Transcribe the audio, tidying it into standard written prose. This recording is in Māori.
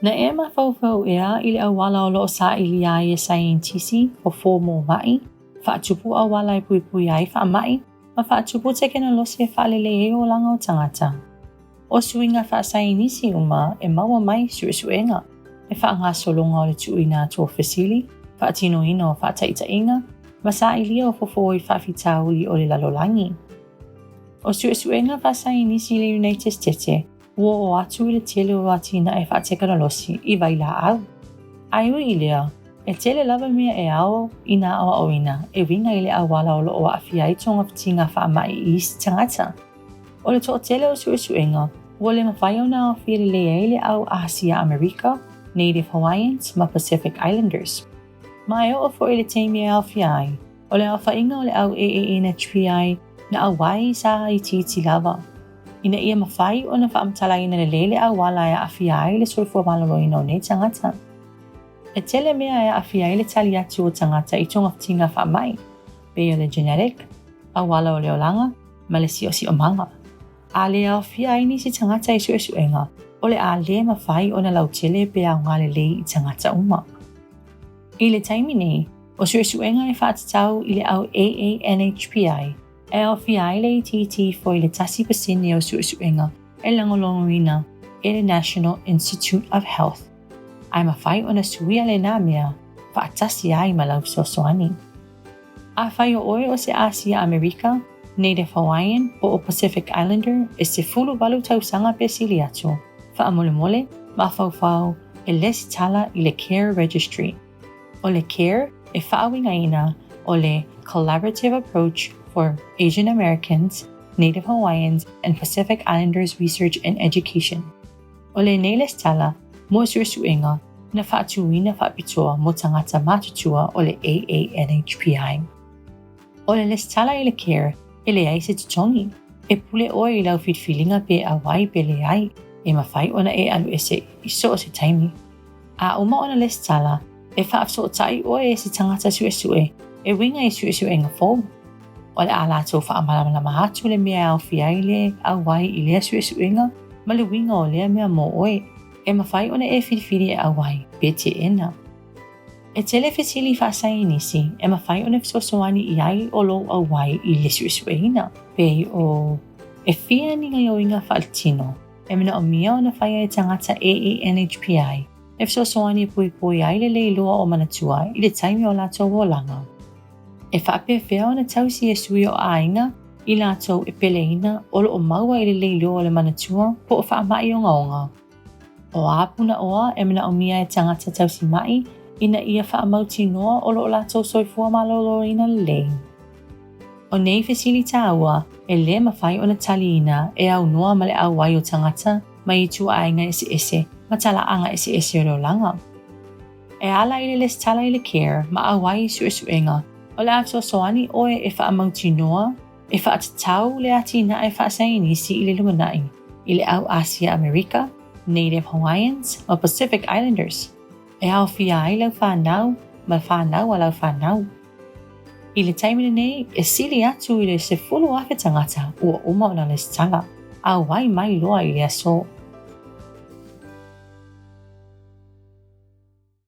Na mawhauwhau ea ili awala o loo sa ili ai e scientisi o formo mai, whaatupu awala e pui ai wha mai, ma whaatupu te kena losi e whaalele e o langa o tangata. O suinga wha scientisi uma e maua mai suenga, e wha ngā solonga o le tuina tō whesili, wha atino ina o wha taita inga, ma sa ili o fofo i whawhitau li o le lalolangi. O suenga wha scientisi le United States, ua o atu i le tele o atina e whaatekana losi i waila au. Aiu i lea, e tele lava mea e ao i nā awa o ina e winga i le awala o loo a whiai tonga whitinga wha mai i isi tangata. O le tō tele o suenga, ua le mawhai o nā o whiele le le au Asia America, Native Hawaiians ma Pacific Islanders. Ma e o fo i le teimi e au whiai, o le au whainga o le au AANHPI na awai sa i titi lava. Ina ia mawhai o na whaamtala ina le lele a wala e a whiai le soifua malolo ina o nei tangata. E tele mea e a whiai le tali atu o tangata i tonga whitinga wha mai, be o le genetic, a wala o leolanga, ma le si o manga. A le a whiai ni si tangata i suenga, o le a le mawhai o na lau tele pe a ngā le lei i tangata uma. I le taimi nei, o suenga e whaatatau i le au AANHPI, e au whiai le titi fo i le tasi pasini o suenga e langolongo ina e le National Institute of Health. Ai mawhai o na suia le nā mea, whaatasi ai ma lau sosoani. A whai o oe o se Asia America, Native Hawaiian po o Pacific Islander e se fulu walu tausanga pe sili atu, whaamole ma whauwhau e les tala i le Care Registry. O le Care e whaawinga ina o le Collaborative Approach for Asian Americans, Native Hawaiians, and Pacific Islanders Research and Education. O le neles tala, mo suenga, na whaatuina whaapitoa mo tangata matutua o le AANHPI. O le les tala i le Care, e le ai se tutongi, e pule oe i lau whitwhilinga pe a wai pe le ai, e mawhai ona e alu ese i so o se taimi. A uma ona les tala, e whaafso o tai oe e se tangata sue, e winga i suenga fōu. O le ala tō whaamalamala atu le mea au whiai le au wai i lea suenga, ma le winga o lea mea mo oe, e mawhai ona e whiwhiri e au wai, pe te ena. E tele whesili whaasai nisi, e mawhai ona fisosoani i ai o lo au wai i le suenga, pe o e whia ni ngai o inga whaaltino, e mina o mia ona whaia e tangata AANHPI, e fisosoani pui ai le leiloa o manatua i le taimi o lato o langa. E whaape whea o na tausi e sui o ainga i lātou e peleina o lo o maua i le leilo o le manatua po o whaamai o ngaonga. O āpuna oa e mina o mia e tangata tausi mai ina ia whaamauti noa o lo o lātou soifua malolo ina le lei. O nei whesili tāua e le mawhai o na tali ina e au noa ma le au wai o tangata mai i tua ainga ese ma tala anga ese o leo langa. E ala i le les tala i le Care ma au wai i suenga, o le afso soani oe e whaamauti noa, e whaatatau le ati na e whaasainisi i le lumanai, i le au Asia America, Native Hawaiians, o Pacific Islanders. E au whiai lau whanau, ma whanau a lau whanau. I le taimina nei, e sili atu i le se fulu awhe tangata ua uma o na les tala, au wai mai loa i le aso.